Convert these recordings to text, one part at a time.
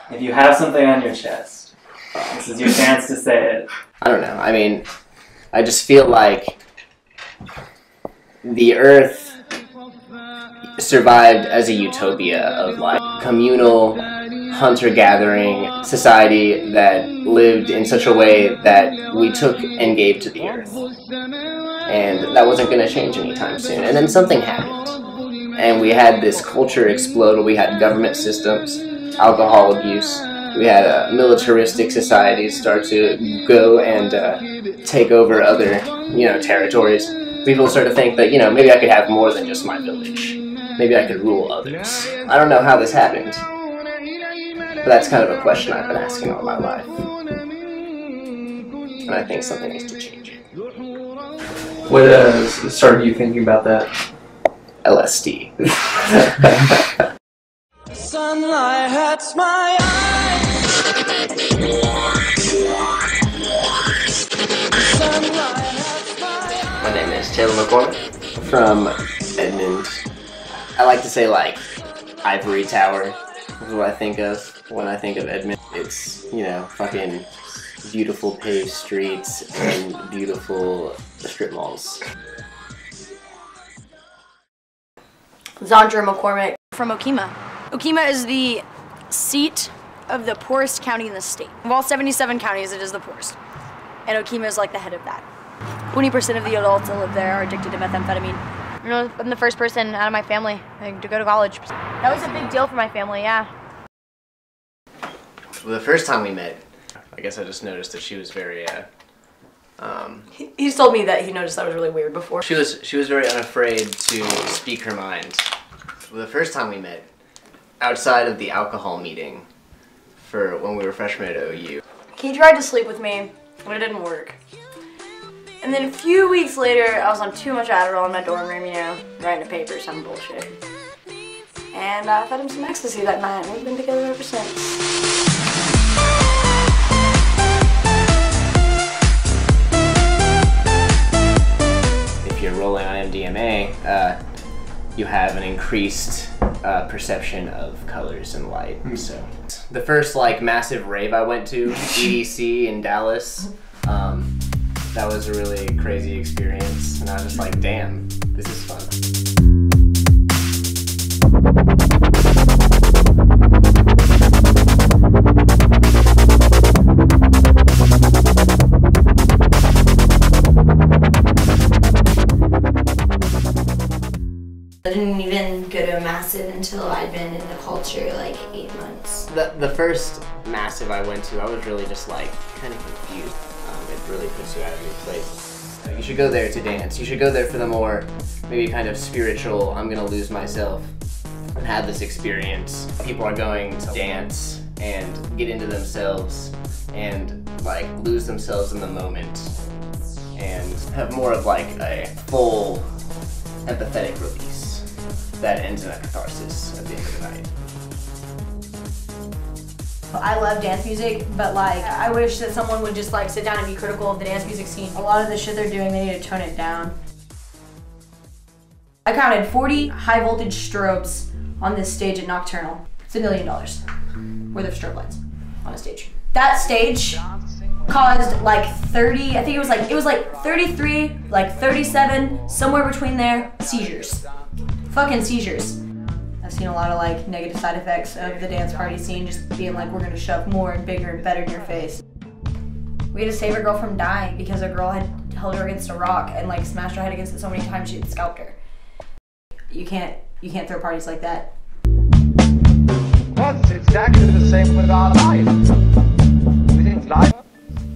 If you have something on your chest, this is your chance to say it. I don't know. I mean, I just feel like the Earth survived as a utopia of like communal hunter-gathering society that lived in such a way that we took and gave to the Earth. And that wasn't going to change anytime soon. And then something happened. And we had this culture explode. We had government systems, alcohol abuse. We had militaristic societies start to go and take over other, territories. People start to think that, maybe I could have more than just my village. Maybe I could rule others. I don't know how this happened, but that's kind of a question I've been asking all my life. And I think something needs to change. What started you thinking about that? LSD. Sunlight hurts my My name is Taylor McCormick from Edmond. I like to say like Ivory Tower is what I think of when I think of Edmond. It's, fucking beautiful paved streets and beautiful strip malls. Zandra McCormick from Okemah. Okemah is the seat of the poorest county in the state. Of all 77 counties, it is the poorest. And Okemah is like the head of that. 20% of the adults that live there are addicted to methamphetamine. I'm the first person out of my family to go to college. That was a big deal for my family, yeah. Well, the first time we met, I guess I just noticed that she was very, He's told me that he noticed I was really weird before. She was very unafraid to speak her mind. Well, the first time we met, outside of the alcohol meeting, for when we were freshmen at OU. He tried to sleep with me, but it didn't work. And then a few weeks later, I was on too much Adderall in my dorm room, writing a paper, some bullshit. And I fed him some ecstasy that night, and we've been together ever since. If you're rolling on MDMA, you have an increased perception of colors and light. So, the first massive rave I went to, EDC in Dallas, that was a really crazy experience, and I was just like, damn, this is fun. I didn't even go to a massive until I'd been in the culture 8 months. The first massive I went to, I was really just kind of confused. It really puts you out of your place. You should go there to dance. You should go there for the more, maybe kind of spiritual, I'm gonna lose myself and have this experience. People are going to dance and get into themselves and lose themselves in the moment and have more of a full empathetic release that ends in a catharsis at the end of the night. I love dance music, but I wish that someone would just sit down and be critical of the dance music scene. A lot of the shit they're doing, they need to tone it down. I counted 40 high voltage strobes on this stage at Nocturnal. It's $1 million worth of strobe lights on a stage. That stage caused 30, I think it was 33, 37, somewhere between there, seizures. Fucking seizures. I've seen a lot of negative side effects of the dance party scene, just being we're gonna shove more and bigger and better in your face. We had to save a girl from dying because a girl had held her against a rock and smashed her head against it so many times she had scalped her. You can't throw parties like that. Well, it's exactly the same with our life.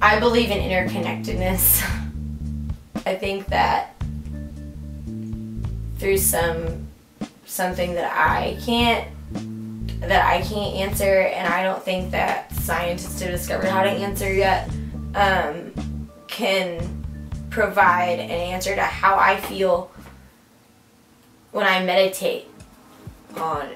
I believe in interconnectedness. I think that through something that I can't answer, and I don't think that scientists have discovered how to answer yet, can provide an answer to how I feel when I meditate on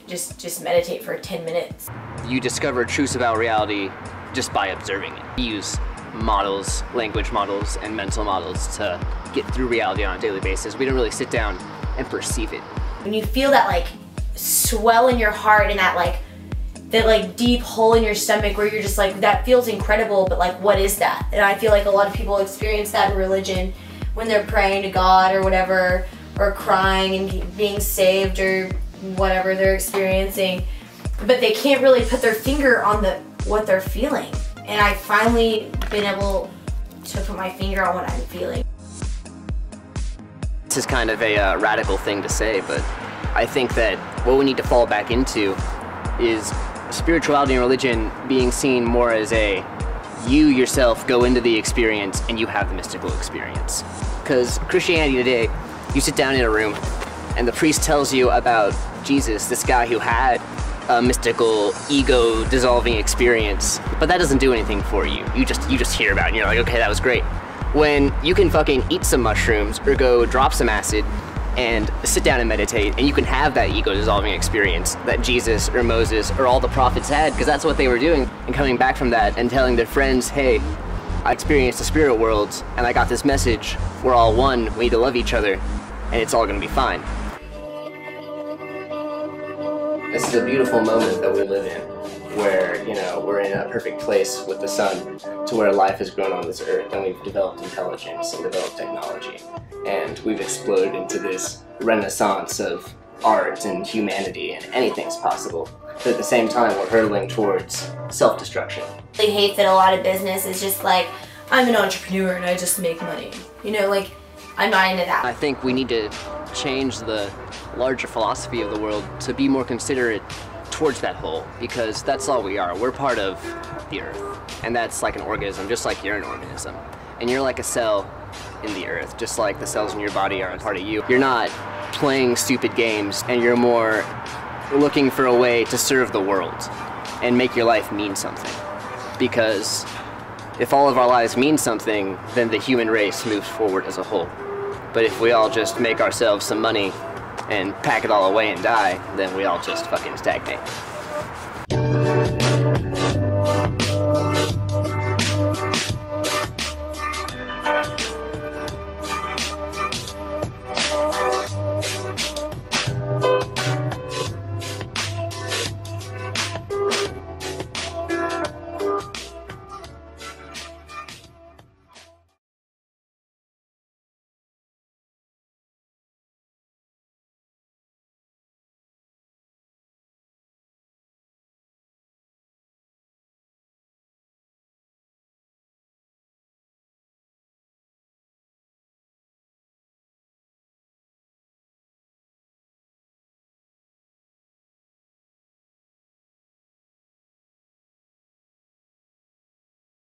just meditate for 10 minutes. You discover truths about reality just by observing it. We use models, language models, and mental models to get through reality on a daily basis. We don't really sit down and perceive it. When you feel that swell in your heart and that that like deep hole in your stomach where you're just like, that feels incredible, but like, what is that? And I feel like a lot of people experience that in religion when they're praying to God or whatever, or crying and being saved or whatever they're experiencing, but they can't really put their finger on what they're feeling. And I've finally been able to put my finger on what I'm feeling. This is kind of a radical thing to say, but I think that what we need to fall back into is spirituality and religion being seen more as you yourself go into the experience and you have the mystical experience. Because Christianity today, you sit down in a room and the priest tells you about Jesus, this guy who had a mystical, ego-dissolving experience, but that doesn't do anything for you. You just hear about it and you're like, okay, that was great. When you can fucking eat some mushrooms or go drop some acid and sit down and meditate, and you can have that ego-dissolving experience that Jesus or Moses or all the prophets had, because that's what they were doing, and coming back from that and telling their friends, hey, I experienced the spirit world, and I got this message, we're all one, we need to love each other, and it's all gonna be fine. This is a beautiful moment that we live in, where, you know, we're in a perfect place with the sun to where life has grown on this earth, and we've developed intelligence and developed technology. And we've exploded into this renaissance of art and humanity, and anything's possible. But at the same time, we're hurtling towards self-destruction. I hate that a lot of business is just like, I'm an entrepreneur and I just make money. You know, like, I'm not into that. I think we need to change the larger philosophy of the world to be more considerate towards that whole, because that's all we are. We're part of the earth, and that's like an organism, just like you're an organism. And you're like a cell in the earth, just like the cells in your body are a part of you. You're not playing stupid games, and you're more looking for a way to serve the world and make your life mean something. Because if all of our lives mean something, then the human race moves forward as a whole. But if we all just make ourselves some money and pack it all away and die, then we all just fucking stagnate.